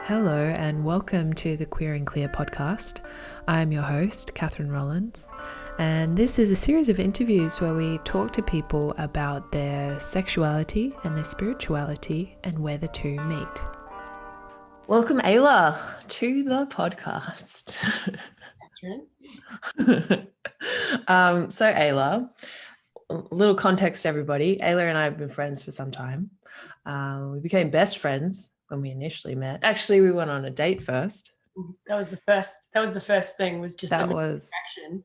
Hello and welcome to the Queer and Clear podcast. I'm your host, Catherine Rollins, and this is a series of interviews where we talk to people about their sexuality and their spirituality and where the two meet. Welcome, Ayla, to the podcast. So Ayla, a little context, everybody. Ayla and I have been friends for some time. We became best friends when we initially met. Actually, we went on a date first. That was the first thing, was just action.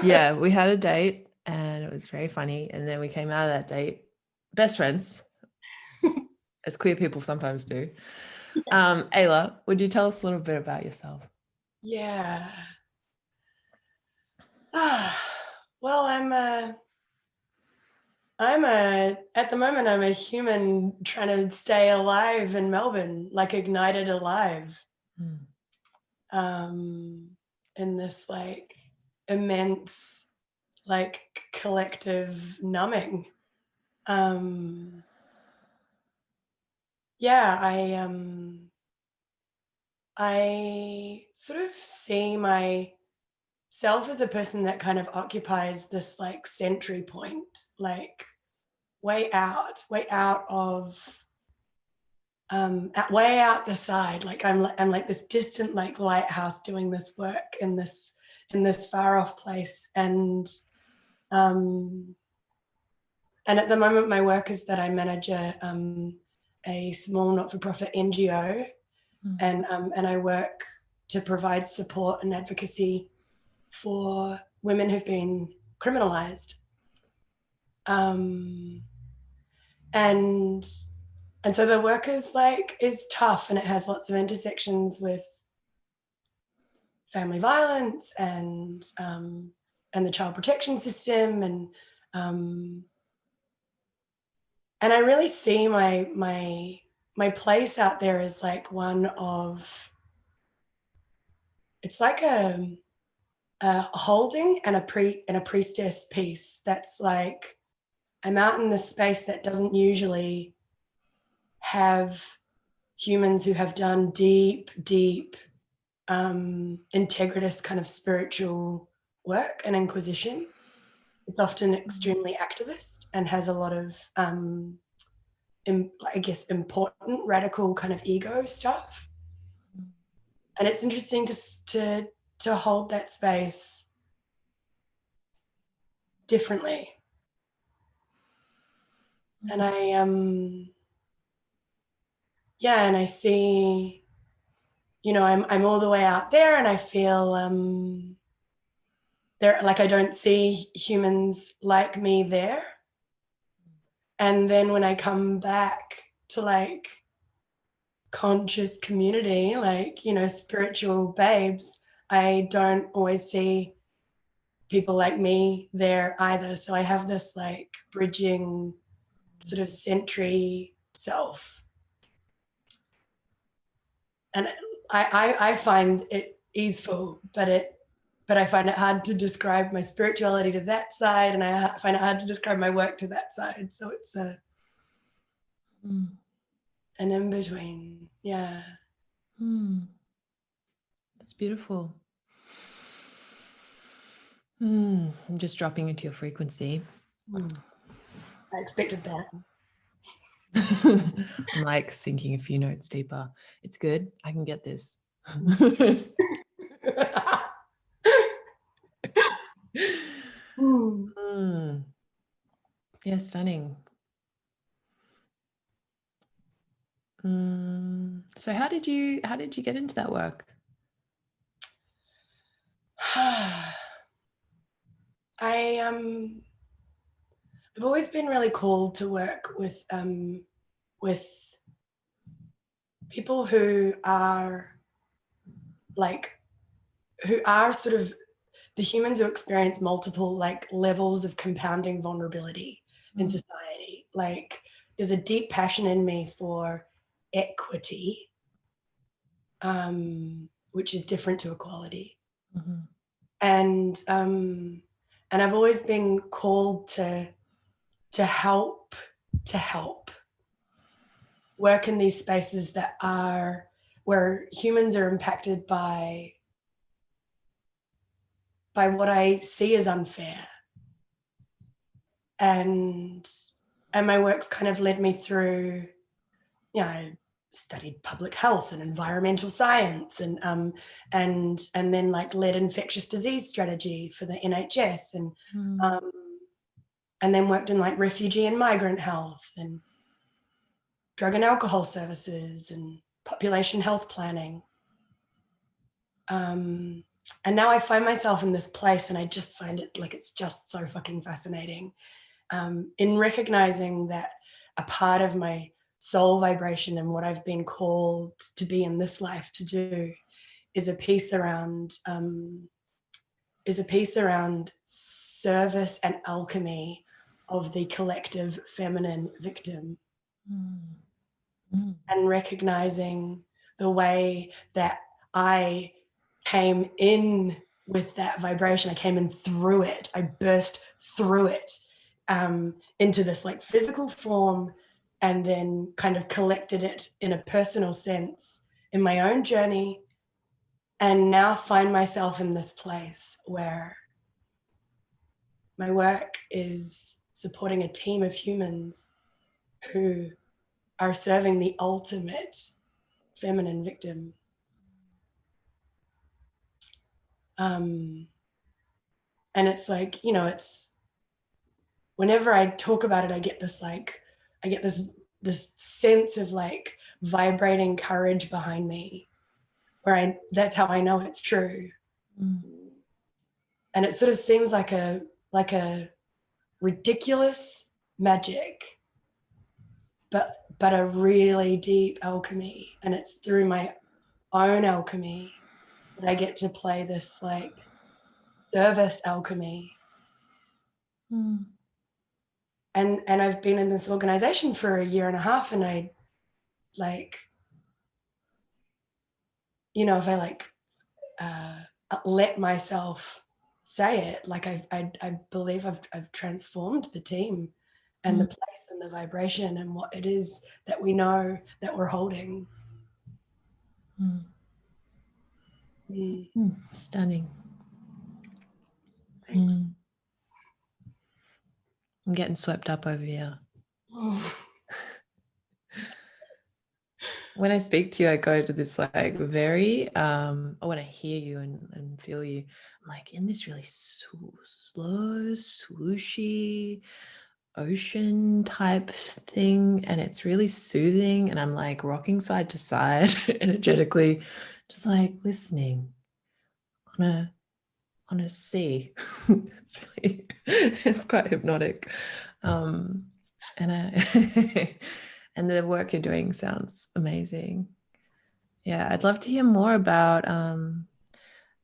Yeah, we had a date and it was very funny. And then we came out of that date best friends, as queer people sometimes do. Ayla, would you tell us a little bit about yourself? Yeah. Well, at the moment, I'm a human trying to stay alive in Melbourne, like ignited alive. In this like immense, like collective numbing. I sort of see myself as a person that kind of occupies this like sentry point, like way out of way out the side. Like I'm like this distant like lighthouse doing this work in this far off place. And at the moment my work is that I manage a small not-for-profit NGO. And I work to provide support and advocacy for women who've been criminalized. And so the work is tough, and it has lots of intersections with family violence and the child protection system, and I really see my place out there as like one of, it's like a holding and a priestess piece. That's like, I'm out in this space that doesn't usually have humans who have done deep integritous kind of spiritual work and inquisition. It's often extremely activist and has a lot of I guess important radical kind of ego stuff. And it's interesting to hold that space differently. And and I see, I'm all the way out there, and I feel there, like I don't see humans like me there. And then when I come back to like conscious community, like, spiritual babes, I don't always see people like me there either. So I have this like bridging sort of sentry self. And I find it easeful, but I find it hard to describe my spirituality to that side, and I find it hard to describe my work to that side. So it's an in-between. Yeah. That's beautiful. I'm just dropping into your frequency. I expected that. I'm like sinking a few notes deeper. It's good. I can get this. Yeah, stunning. So how did you get into that work? I've always been really called to work with people who are sort of the humans who experience multiple like levels of compounding vulnerability in society. Like there's a deep passion in me for equity, which is different to equality. And I've always been called to help work in these spaces that are where humans are impacted by what I see as unfair. And my work's kind of led me through, I studied public health and environmental science, and then like led infectious disease strategy for the NHS, and then worked in like refugee and migrant health and drug and alcohol services and population health planning. And now I find myself in this place, and I just find it like it's just so fucking fascinating, in recognizing that a part of my soul vibration and what I've been called to be in this life to do is a piece around service and alchemy of the collective feminine victim. And recognizing the way that I came in with that vibration. I came in through it. I burst through it into this like physical form, and then kind of collected it in a personal sense in my own journey, and now find myself in this place where my work is supporting a team of humans who are serving the ultimate feminine victim. And it's like, it's, whenever I talk about it, I get this sense of like vibrating courage behind me, where that's how I know it's true. And it sort of seems like a ridiculous magic, but a really deep alchemy. And it's through my own alchemy that I get to play this like service alchemy. And I've been in this organization for a year and a half, and I like, if I like let myself say it, like I believe I've transformed the team and the place and the vibration and what it is that we know that we're holding. Stunning. Thanks. I'm getting swept up over here. When I speak to you, I go to this like very, when I hear you and feel you, I'm like in this really slow, swooshy ocean type thing. And it's really soothing. And I'm like rocking side to side energetically, just like listening on a sea. It's quite hypnotic. And and the work you're doing sounds amazing. Yeah, I'd love to hear more about, I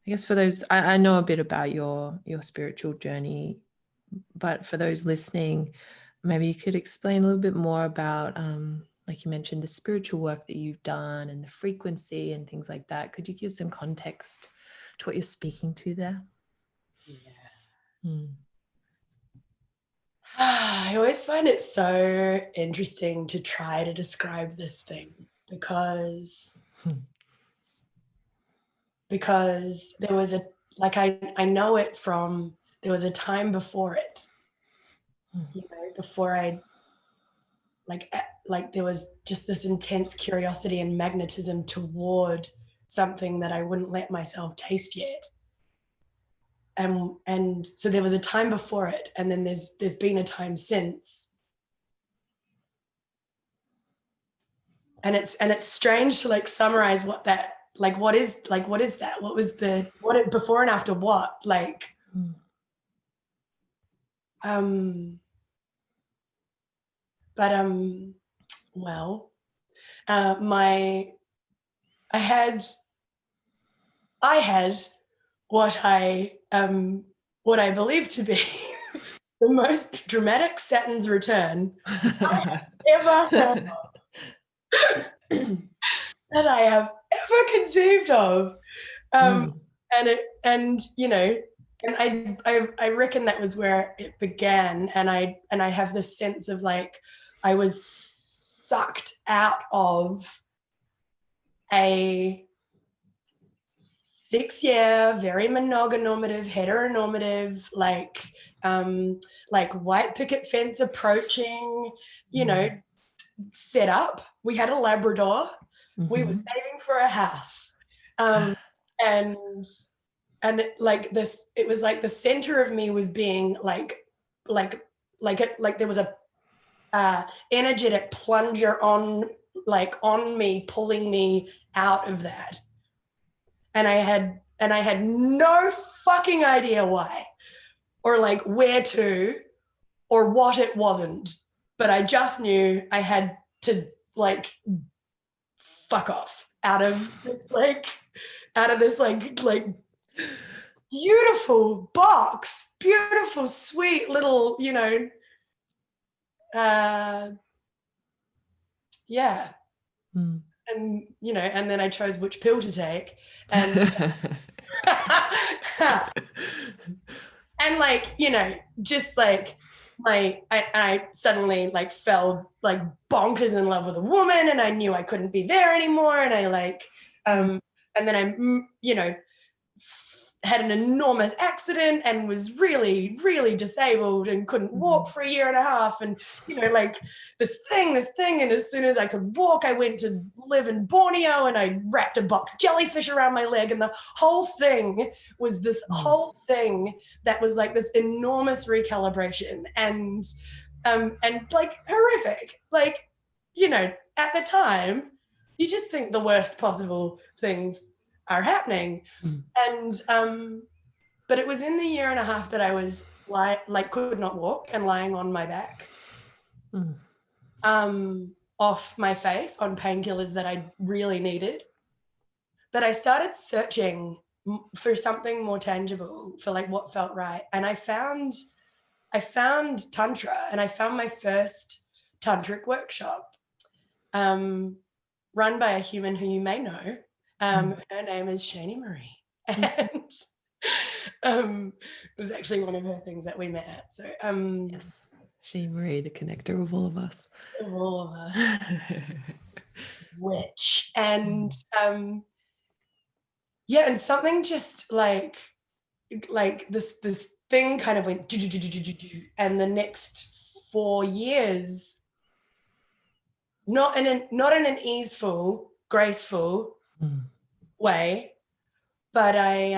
guess for those, I know a bit about your spiritual journey, but for those listening, maybe you could explain a little bit more about, like you mentioned, the spiritual work that you've done and the frequency and things like that. Could you give some context to what you're speaking to there? Yeah. I always find it so interesting to try to describe this thing because there was I know it from, there was a time before it, before I like there was just this intense curiosity and magnetism toward something that I wouldn't let myself taste yet. And so there was a time before it, and then there's been a time since. And it's strange to like summarize what that, like what is that? What was before and after what? Like well, I had what I believe to be the most dramatic Saturn's return I have ever that I have ever conceived of. And I reckon that was where it began. And I have this sense of like I was sucked out of a 6-year, very mononormative, heteronormative, like white picket fence approaching, set up. We had a Labrador. We were saving for a house. And like this, it was like the center of me was being like there was a energetic plunger on me, pulling me out of that. And I had no fucking idea why, or like where to, or what it wasn't. But I just knew I had to like fuck off out of this beautiful box, beautiful, sweet little, yeah. And and then I chose which pill to take, and and just like I suddenly like fell like bonkers in love with a woman, and I knew I couldn't be there anymore, and I and then I had an enormous accident and was really, really disabled and couldn't walk for a year and a half. And, this thing. And as soon as I could walk, I went to live in Borneo and I wrapped a box jellyfish around my leg. And the whole thing was this whole thing that was like this enormous recalibration and like horrific. Like, at the time, you just think the worst possible things are happening. And but it was in the year and a half that I was like could not walk and lying on my back, off my face on painkillers that I really needed, that I started searching for something more tangible, for like what felt right. And I found Tantra, and I found my first Tantric workshop, run by a human who you may know. Her name is Shani Marie, and it was actually one of her things that we met at. So yes, Shani Marie, the connector of all of us. Witch. And and something just like this thing kind of went, and the next 4 years, not in an easeful, graceful way, but I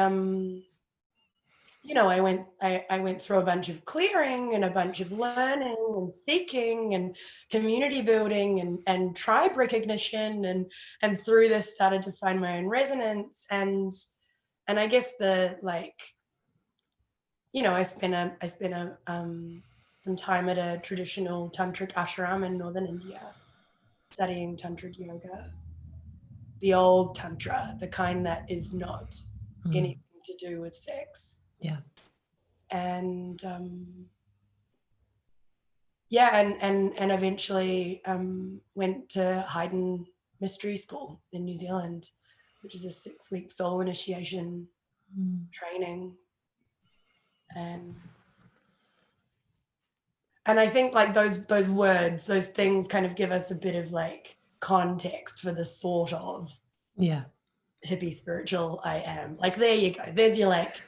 went through a bunch of clearing and a bunch of learning and seeking and community building and tribe recognition, and through this started to find my own resonance, and I guess I spent some time at a traditional tantric ashram in northern India studying tantric yoga. The old tantra, the kind that is not anything to do with sex. Yeah. And and eventually went to Highden Mystery School in New Zealand, which is a 6-week soul initiation training. And I think like those words, those things kind of give us a bit of like context for the sort of hippie spiritual I am. Like, there you go. There's your like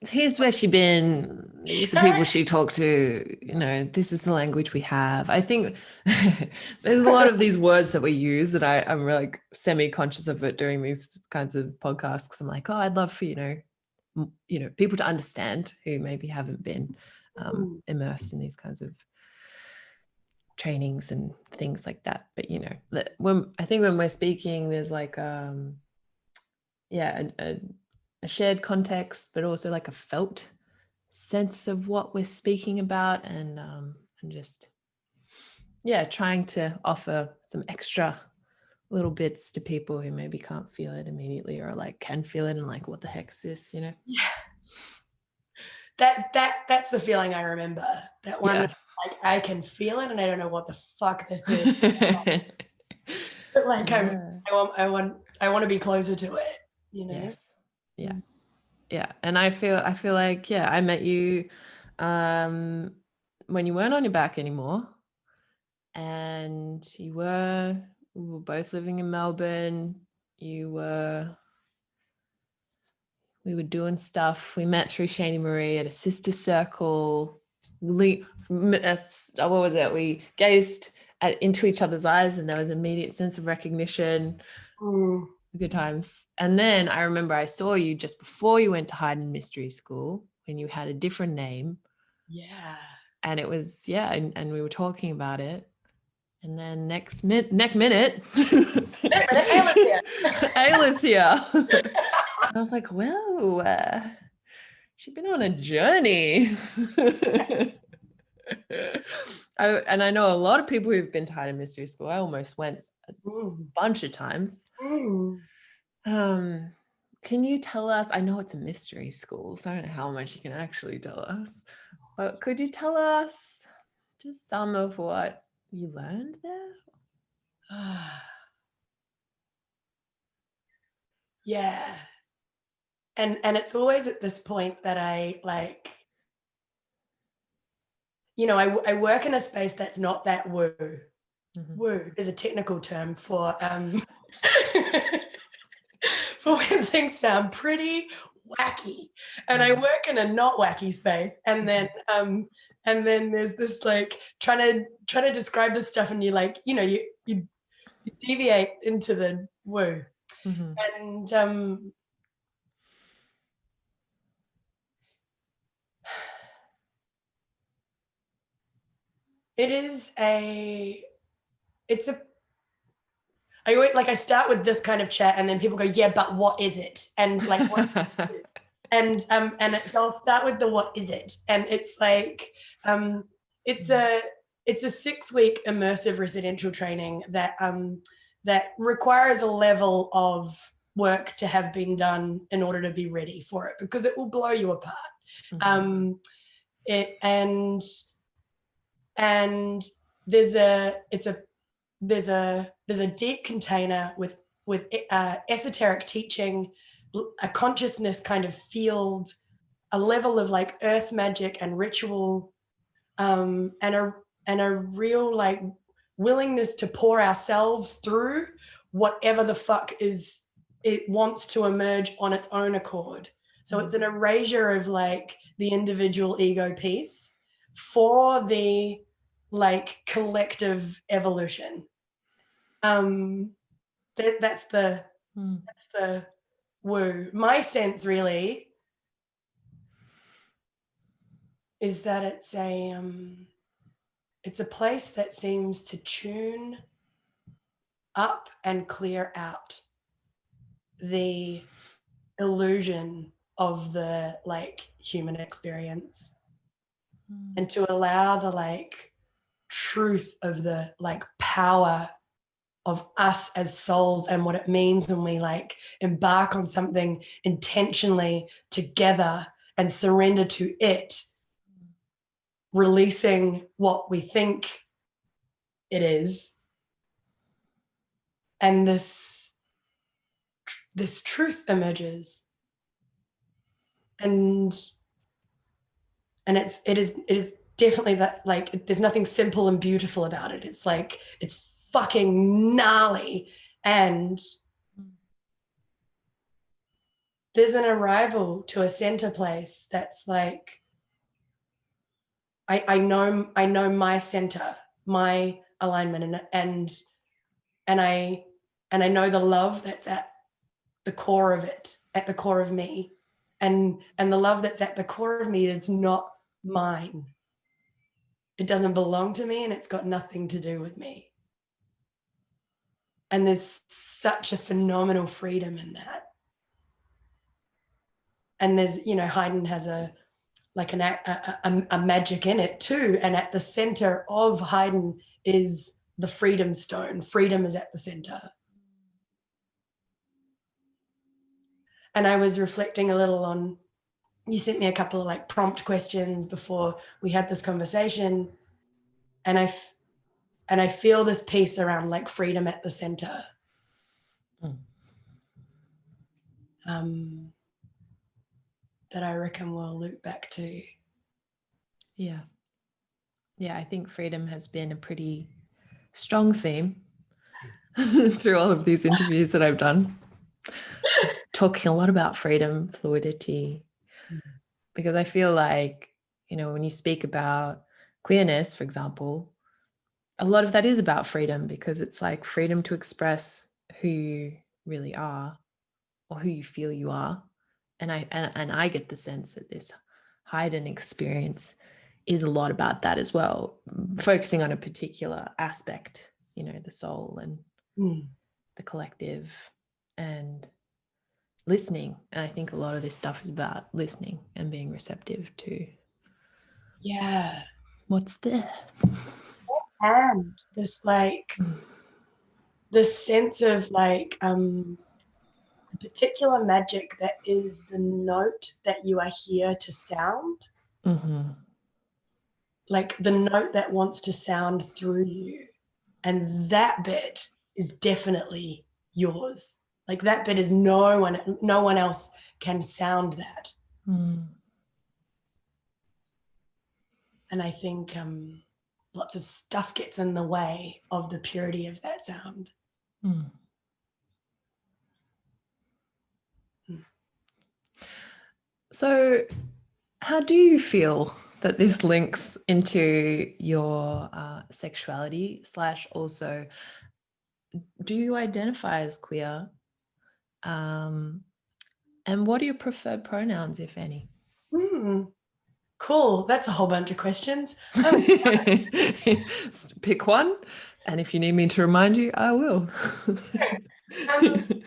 here's where she been, these are the people she talked to, this is the language we have. I think there's a lot of these words that we use that I'm really semi-conscious of it doing these kinds of podcasts, because I'm like, I'd love for people to understand who maybe haven't been immersed in these kinds of trainings and things like that. But I think when we're speaking, there's like a shared context, but also like a felt sense of what we're speaking about, and just trying to offer some extra little bits to people who maybe can't feel it immediately, or like can feel it and like, what the heck is this, That's the feeling I remember. That one, like, I can feel it and I don't know what the fuck this is. But like I want to be closer to it, Yes. Yeah. And I feel like I met you when you weren't on your back anymore, and you were we were both living in Melbourne. We were doing stuff. We met through Shani Marie at a sister circle. What was it? We gazed into each other's eyes and there was an immediate sense of recognition. Good times. And then I remember I saw you just before you went to Highden Mystery School when you had a different name. Yeah. And it was, and we were talking about it. And then next minute, Ayla's here. Ayla's here. I was like, whoa, she's been on a journey. I know a lot of people who've been to Highden Mystery School. I almost went a bunch of times. Can you tell us, I know it's a mystery school, so I don't know how much you can actually tell us, but could you tell us just some of what you learned there? Yeah. And it's always at this point that I like, I work in a space that's not that woo. Woo is a technical term for for when things sound pretty wacky. And I work in a not wacky space. And then there's this like trying to describe this stuff, and you like, you deviate into the woo. And I start with this kind of chat, and then people go, yeah, but what is it? And like, what and I'll start with the what is it? And it's like, it's a 6-week immersive residential training that requires a level of work to have been done in order to be ready for it, because it will blow you apart. And there's a deep container with esoteric teaching, a consciousness kind of field, a level of like earth magic and ritual, and a real like willingness to pour ourselves through whatever the fuck it wants to emerge on its own accord. So it's an erasure of like the individual ego piece for the like collective evolution. That's the woo. My sense really is that it's a place that seems to tune up and clear out the illusion of the like human experience, and to allow the like truth of the like power of us as souls, and what it means when we like embark on something intentionally together and surrender to it, releasing what we think it is. And this truth emerges, and it is definitely that, like, there's nothing simple and beautiful about it. It's like, it's fucking gnarly, and there's an arrival to a center place that's like, I know my center, my alignment, and I know the love that's at the core of it, at the core of me, and the love that's at the core of me is not mine. It doesn't belong to me, and it's got nothing to do with me. And there's such a phenomenal freedom in that. And there's, Haydn has a magic in it too. And at the center of Haydn is the freedom stone. Freedom is at the center. And I was reflecting a little on, you sent me a couple of like prompt questions before we had this conversation. And I feel this piece around like freedom at the center. That I reckon we'll loop back to. Yeah, I think freedom has been a pretty strong theme through all of these interviews that I've done, talking a lot about freedom, fluidity, because I feel like, when you speak about queerness, for example, a lot of that is about freedom, because it's like freedom to express who you really are or who you feel you are. And I get the sense that this Highden experience is a lot about that as well, focusing on a particular aspect, the soul and the collective and listening. And I think a lot of this stuff is about listening and being receptive to what's there. And this the sense of particular magic that is the note that you are here to sound. Like the note that wants to sound through you. And that bit is definitely yours. Like that bit is no one else can sound that. And I think lots of stuff gets in the way of the purity of that sound. So how do you feel that this links into your sexuality / also, do you identify as queer? And what are your preferred pronouns, if any? Cool. That's a whole bunch of questions. Pick one. And if you need me to remind you, I will.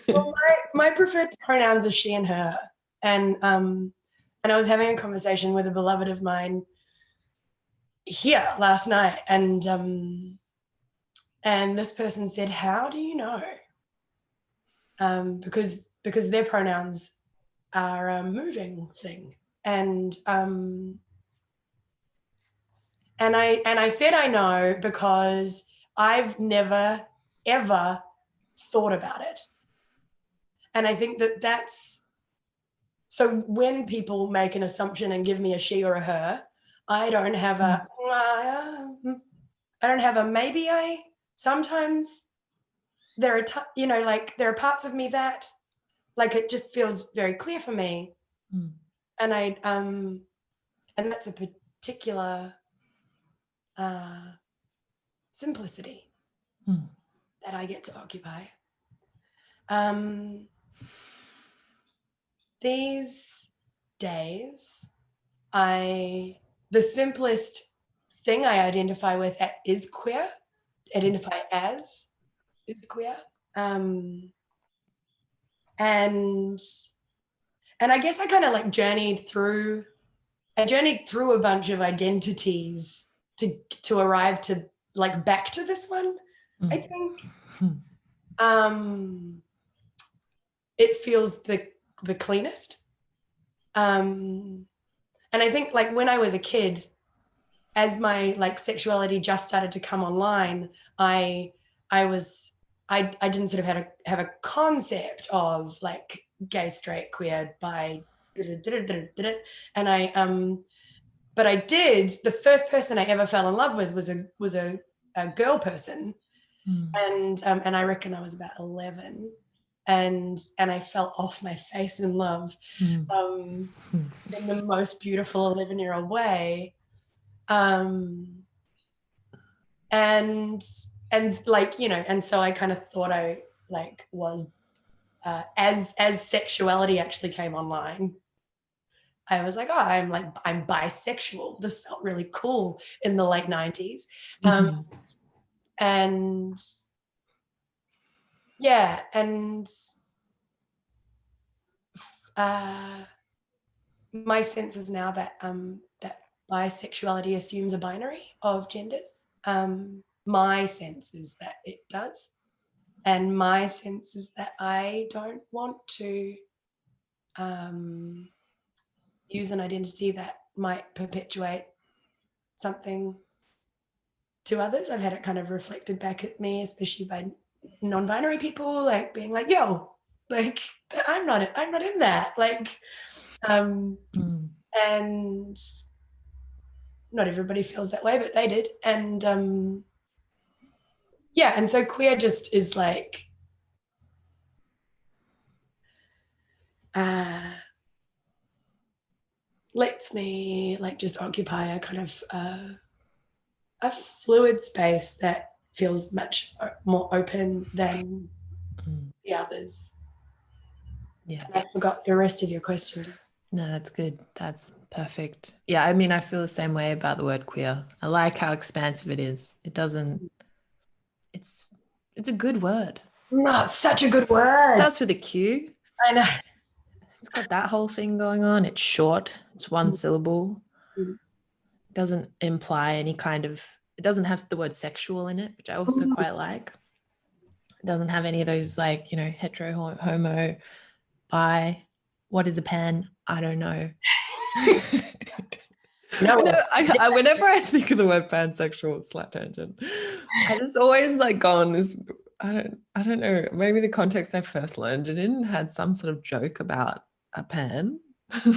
Well, my preferred pronouns are she and her. And I was having a conversation with a beloved of mine here last night, and this person said, "How do you know?" Because their pronouns are a moving thing, and I said I know because I've never ever thought about it, and I think that's so. When people make an assumption and give me a she or a her, I don't have a maybe. I sometimes there are there are parts of me that it just feels very clear for me, and and that's a particular simplicity that I get to occupy. These days, the simplest thing I identify with is queer. Identify as is queer. And I guess I kind of journeyed through a bunch of identities to arrive to back to this one. I think it feels the cleanest. And I think when I was a kid, as my sexuality just started to come online, I didn't sort of have a concept of gay, straight, queer, bi, and but I did. The first person I ever fell in love with was a girl person, and I reckon I was about 11, and I fell off my face in love, in the most beautiful 11-year-old way. And so I kind of thought I was as sexuality actually came online, I was I'm bisexual. This felt really cool in the late 90s. And yeah, and my sense is now that that bisexuality assumes a binary of genders. My sense is that it does. And my sense is that I don't want to use an identity that might perpetuate something to others. I've had it kind of reflected back at me, especially by non-binary people, being yo, I'm not in that. And not everybody feels that way, but they did. And Yeah, and so queer just is like lets me like just occupy a kind of a fluid space that feels much more open than the others. Yeah. I forgot the rest of your question. No, that's good. That's perfect. Yeah, I mean, I feel the same way about the word queer. I like how expansive it is. It doesn't, it's a good word. No, it's such a good It word. starts with a Q. I know. It's got that whole thing going on. It's short. It's one syllable. Mm. It doesn't imply any kind of, it doesn't have the word sexual in it, which I also quite like. It doesn't have any of those like, hetero, homo, bi. What is a pan? I don't know. No. Whenever I think of the word pansexual, slight tangent, I just always like go on this. I don't know. Maybe the context I first learned it in had some sort of joke about a pan,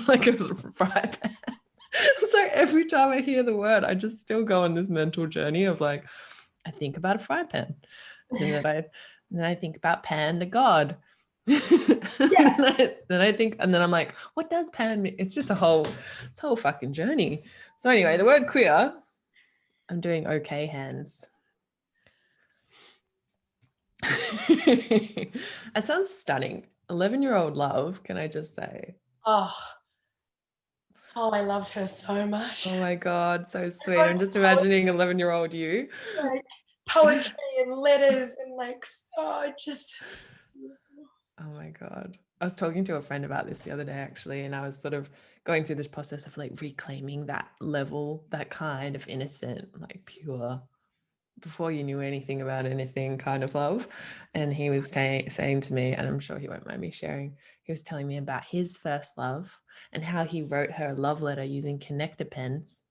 like it was a fry pan. So every time I hear the word, I just still go on this mental journey of like, I think about a fry pan, and then I think about Pan the god. Then I think, and then I'm like, what does Pan mean? It's just a whole fucking journey. So anyway, the word queer, I'm doing okay hands. That sounds stunning. 11-year-old love, can I just say? Oh, I loved her so much. Oh my God, so sweet. I'm just imagining 11-year-old you. Like poetry and letters and like, just. Oh my God. I was talking to a friend about this the other day, actually, and I was sort of going through this process of like reclaiming that level, that kind of innocent, like pure, before you knew anything about anything kind of love. And he was saying to me, and I'm sure he won't mind me sharing, he was telling me about his first love and how he wrote her a love letter using connector pens,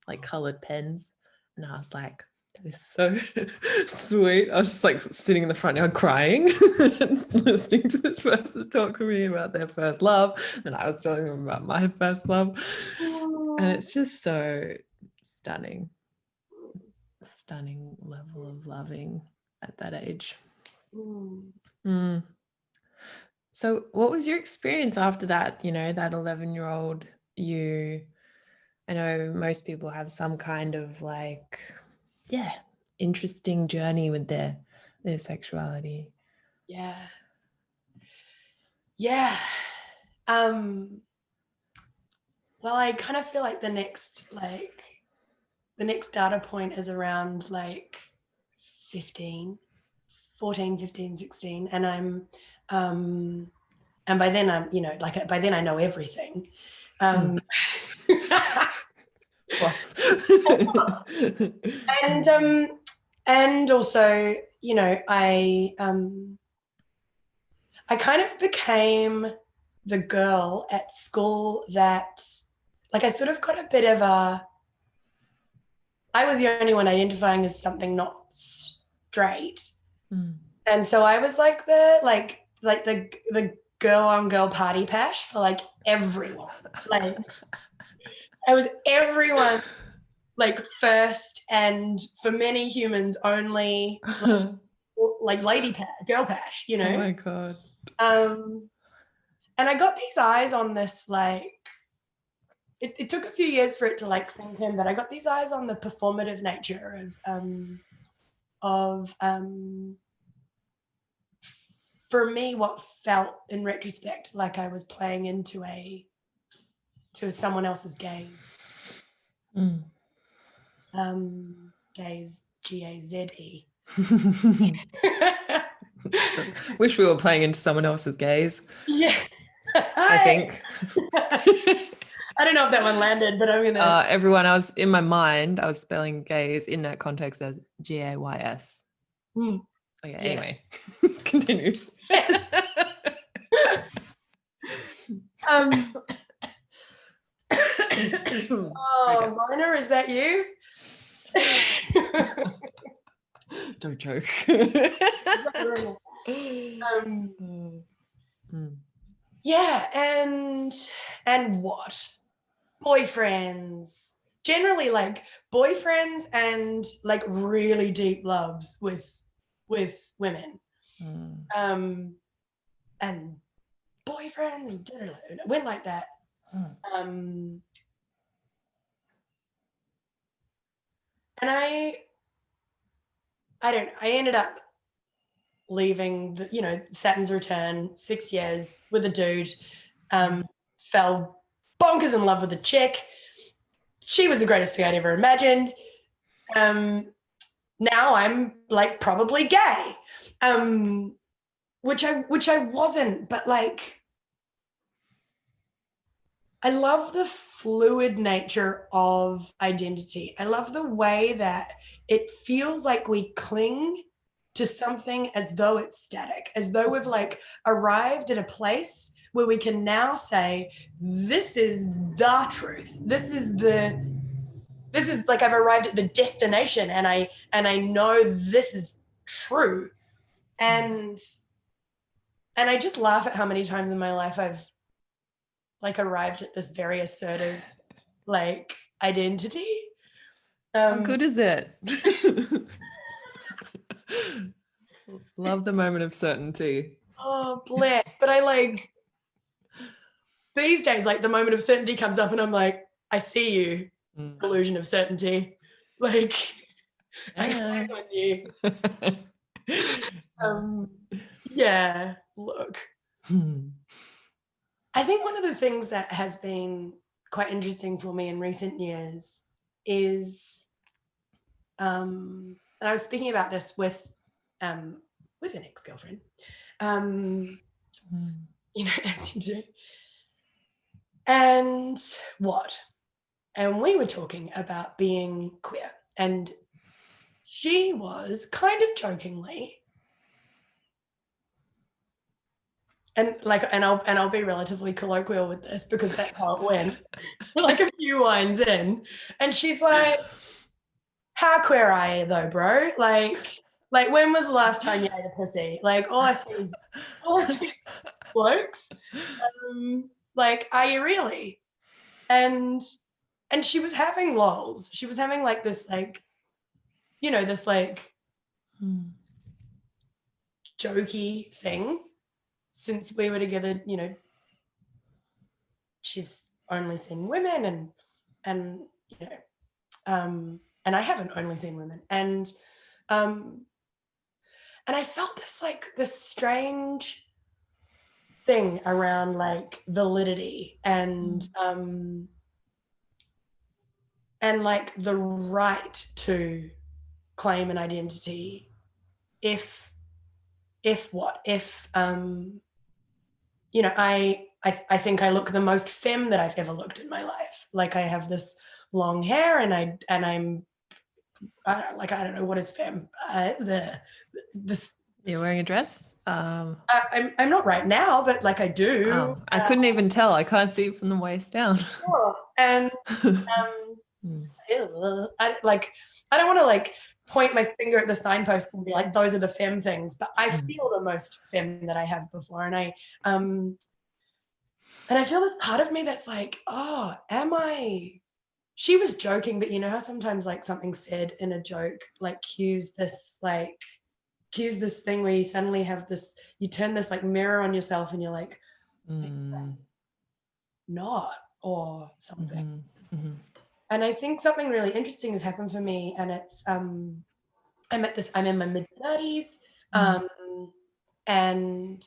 like colored pens. And I was like, that is so sweet. I was just like sitting in the front yard crying, listening to this person talk to me about their first love. And I was telling them about my first love. And it's just so stunning level of loving at that age. So what was your experience after that, that 11-year-old you? I know most people have some kind of like, interesting journey with their sexuality. Yeah. Well, I kind of feel like the next data point is around like 15, 14, 15, 16. And I'm, and by then I'm, by then I know everything. Plus. And also, I kind of became the girl at school that, like, I sort of got a bit of I was the only one identifying as something not straight. And so I was like the girl on girl party pash for like everyone. Like I was everyone like first, and for many humans only like lady pash, girl pash, Oh my God. And I got these eyes on this, like, it took a few years for it to like sink in, but I got these eyes on the performative nature of for me, what felt in retrospect like I was playing into someone else's gaze. Gaze, Gaze. Wish we were playing into someone else's gaze. Yeah. I think. I don't know if that one landed, but I'm gonna. Everyone, I was in my mind, I was spelling gaze in that context as Gays. Okay, yes. Anyway, continue. Yes. Oh, Mona, is that you? Don't joke. Yeah, and what? Boyfriends. Generally like boyfriends and like really deep loves with with women, and boyfriends and it went like that. And I ended up leaving Saturn's return, 6 years with a dude, fell bonkers in love with a chick. She was the greatest thing I'd ever imagined. Now I'm like probably gay, which I wasn't, but like I love the fluid nature of identity. I love the way that it feels like we cling to something as though it's static, as though we've like arrived at a place where we can now say, this is the truth. This is like I've arrived at the destination, and I know this is true. And I just laugh at how many times in my life I've like arrived at this very assertive like identity. How good is it? Love the moment of certainty. Oh, bless. But I like these days, like the moment of certainty comes up and I'm like, I see you, illusion of certainty. Like, I click on you. Yeah, look. I think one of the things that has been quite interesting for me in recent years is, and I was speaking about this with an ex-girlfriend, as you do. And we were talking about being queer, and she was kind of jokingly, and I'll be relatively colloquial with this because that's how it went. We're like a few wines in, and she's like, "How queer are you though, bro? Like when was the last time you ate a pussy? Like all I see is blokes. Like, are you really?" And she was having lols. She was having like this like, this like jokey thing. Since we were together, she's only seen women and I haven't only seen women. And I felt this strange thing around like validity and like the right to claim an identity if I think I look the most femme that I've ever looked in my life. Like I have this long hair and I'm I don't know what is femme. You're wearing a dress? I'm not right now, but like I do. Oh, I couldn't even tell. I can't see it from the waist down. And I don't want to like point my finger at the signpost and be like, those are the femme things, but I feel the most femme that I have before. And I feel this part of me that's like, oh, am I? She was joking, but you know how sometimes like something said in a joke like cues this thing where you suddenly have this, you turn this like mirror on yourself and you're like, not, or something. And I think something really interesting has happened for me, and it's I'm in my mid-30s, and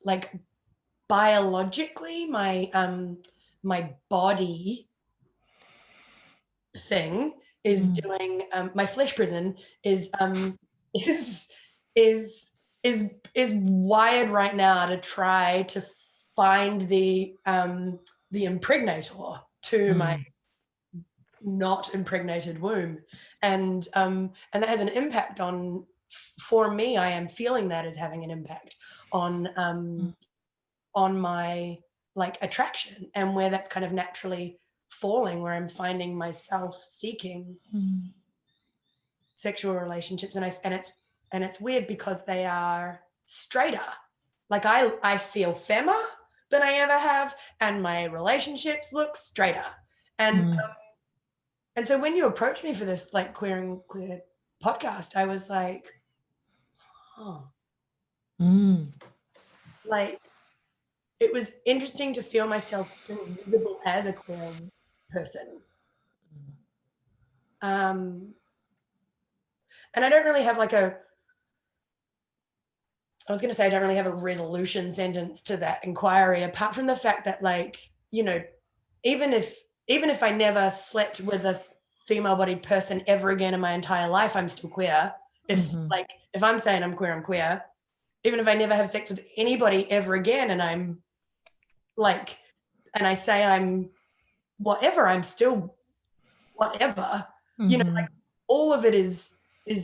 like biologically my body thing is doing my flesh prison is wired right now to try to find the impregnator to my not impregnated womb, and that has an impact on, for me, I am feeling that as having an impact on my like attraction, and where that's kind of naturally falling, where I'm finding myself seeking sexual relationships, and it's weird because they are straighter. Like I feel femmer than I ever have, and my relationships look straighter. And so when you approached me for this like queer and clear podcast, I was like, oh, Mm. like it was interesting to feel myself still visible as a queer person. And I don't really have like I was going to say I don't really have a resolution sentence to that inquiry, apart from the fact that, like, you know, even if I never slept with a female-bodied person ever again in my entire life, I'm still queer. If I'm saying I'm queer, I'm queer. Even if I never have sex with anybody ever again, and I'm like, and I say I'm whatever, I'm still whatever. You know, like all of it is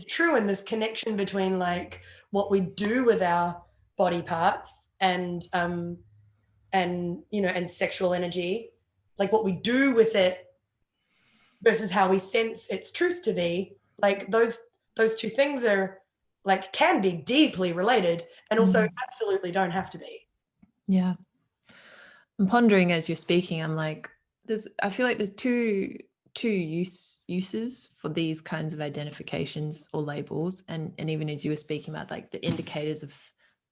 true, and this connection between like what we do with our body parts and you know, and sexual energy, like what we do with it versus how we sense its truth to be, like those two things are like can be deeply related, and also absolutely don't have to be. Yeah. I'm pondering as you're speaking, I'm like, I feel like there's two uses for these kinds of identifications or labels. And even as you were speaking about like the indicators of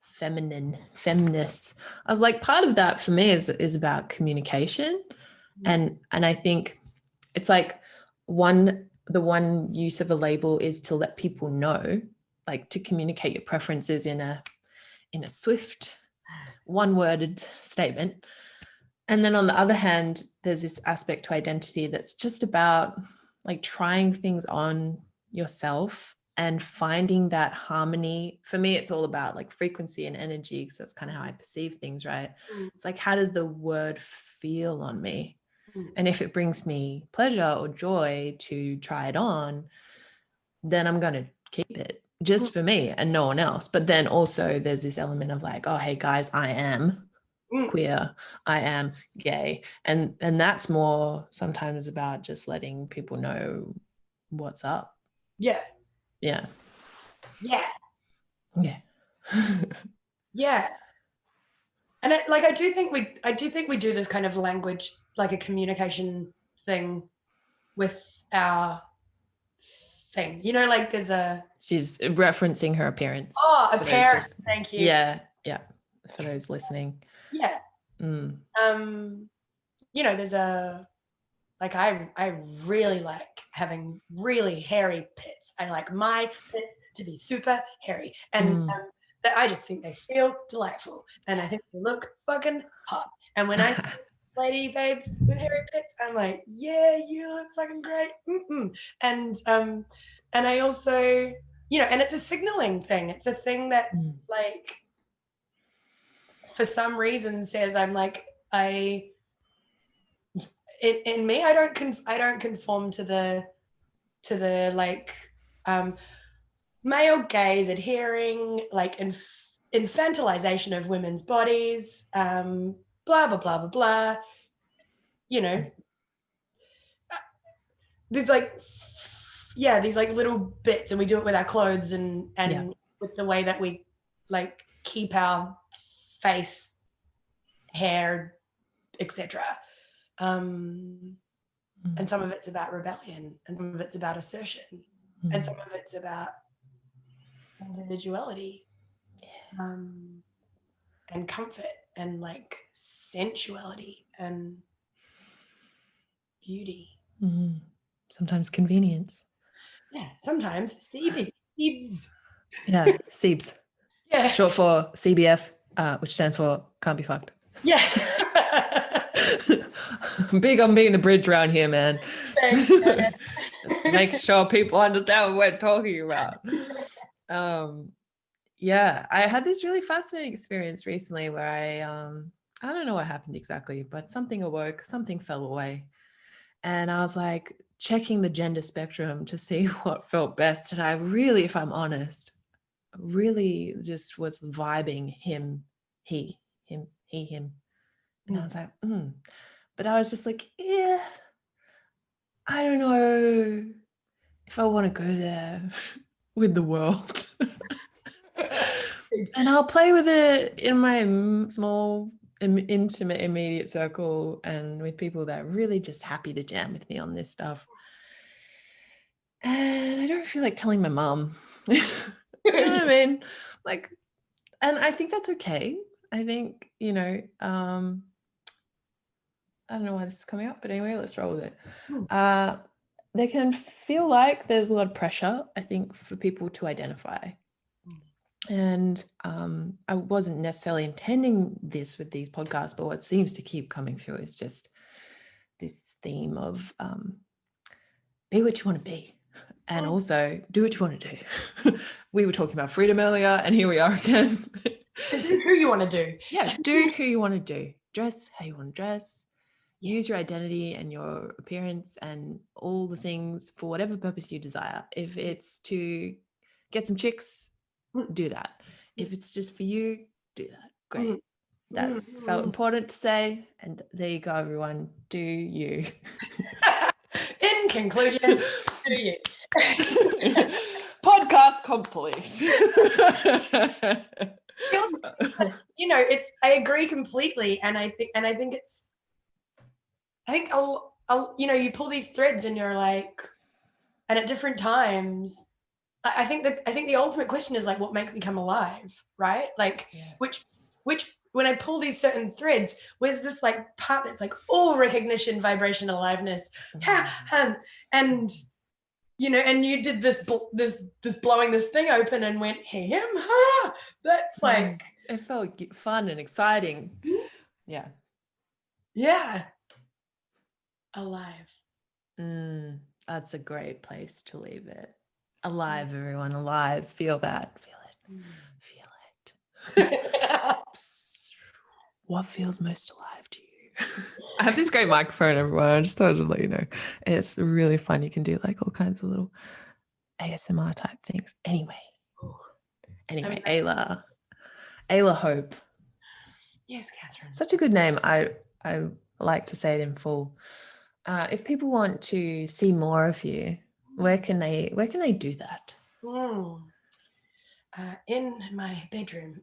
feminist, I was like, part of that for me is about communication. And I think it's like the one use of a label is to let people know, like to communicate your preferences in a swift, one-worded statement. And then on the other hand, there's this aspect to identity that's just about like trying things on yourself and finding that harmony. For me, it's all about like frequency and energy, because that's kind of how I perceive things, right? It's like, how does the word feel on me? And if it brings me pleasure or joy to try it on, then I'm going to keep it just for me and no one else. But then also there's this element of like, oh, hey guys, I am queer, I am gay, and that's more sometimes about just letting people know what's up. Yeah. Yeah. And I do think we do this kind of language, like a communication thing with our thing, you know, like there's she's referencing her appearance. Appearance. Thank you. Yeah for those listening. You know, there's like I really like having really hairy pits. I like my pits to be super hairy, and I just think they feel delightful, and I think they look fucking hot. And when I see lady babes with hairy pits, I'm like, yeah, you look fucking great. And I also, you know, and it's a signaling thing. It's a thing that like for some reason says I'm like in me I don't conform to the like male gaze adhering like infantilization of women's bodies, blah blah blah blah blah, you know. There's like these like little bits, and we do it with our clothes and with the way that we like keep our face, hair, etc. And some of it's about rebellion, and some of it's about assertion, and some of it's about individuality, and comfort, and like sensuality and beauty. Sometimes convenience. Yeah, sometimes Siebs. Yeah, Siebs. Yeah. Short for CBF, which stands for can't be fucked. Yeah. I'm big on being the bridge around here, man. Thanks. Just making sure people understand what we're talking about. Yeah, I had this really fascinating experience recently where I don't know what happened exactly, but something awoke, something fell away. And I was like checking the gender spectrum to see what felt best. And I really, if I'm honest, really just was vibing him, he, him, he, him. And I was like, But I was just like, yeah, I don't know if I want to go there with the world. And I'll play with it in my small, intimate, immediate circle and with people that are really just happy to jam with me on this stuff. And I don't feel like telling my mum. You know what I mean? Like, and I think that's okay. I think, you know, I don't know why this is coming up, but anyway, let's roll with it. They can feel like there's a lot of pressure, I think, for people to identify. And I wasn't necessarily intending this with these podcasts, but what seems to keep coming through is just this theme of be what you want to be, and also do what you want to do. We were talking about freedom earlier, and here we are again. Do who you want to do. Yeah, do who you want to do. Dress how you want to dress. Use your identity and your appearance and all the things for whatever purpose you desire. If it's to get some chicks, do that. If it's just for you, do that. Great. That felt important to say. And there you go, everyone. Do you. In conclusion, do you. Podcast complete. You know, I agree completely. And I think you know, you pull these threads and you're like, and at different times, I think the ultimate question is like, what makes me come alive, right? Like, yes. which when I pull these certain threads, where's this like part that's like all recognition, vibration, aliveness, and you know, and you did this blowing this thing open and went that's like it felt fun and exciting. Yeah. Alive. That's a great place to leave it. Alive, everyone. Alive. Feel that. Feel it. What feels most alive to you? I have this great microphone, everyone. I just thought I'd let you know. It's really fun. You can do like all kinds of little ASMR type things. Anyway, Ayla Hope. Yes, Catherine. Such a good name. I like to say it in full. If people want to see more of you, where can they do that? In my bedroom.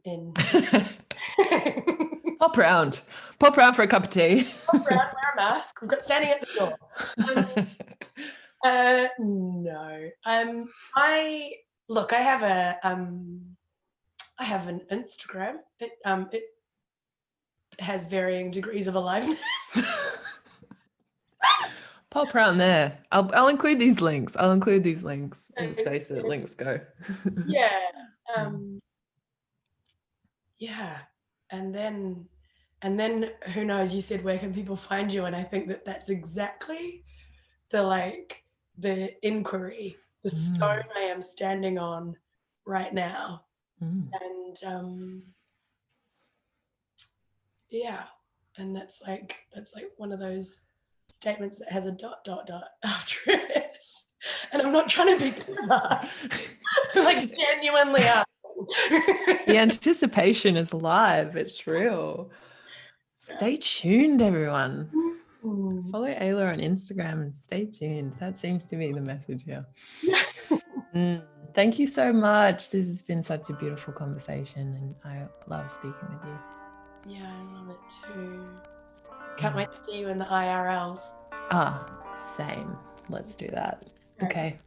Pop round for a cup of tea. Pop round, wear a mask. We've got Sandy at the door. No. I have an Instagram. It has varying degrees of aliveness. Pop around there. I'll include these links. In the space that links go. Yeah. Yeah. And then who knows, you said, where can people find you? And I think that's exactly the inquiry, the stone I am standing on right now. And and that's like one of those statements that has a ... after it. And I'm not trying to be clever. Like genuinely up. The anticipation is alive. It's real. Stay tuned, everyone. Follow Ayla on Instagram and stay tuned. That seems to be the message here. Thank you so much. This has been such a beautiful conversation, and I love speaking with you. Yeah, I love it too. Can't wait to see you in the IRLs. Same. Let's do that. Okay.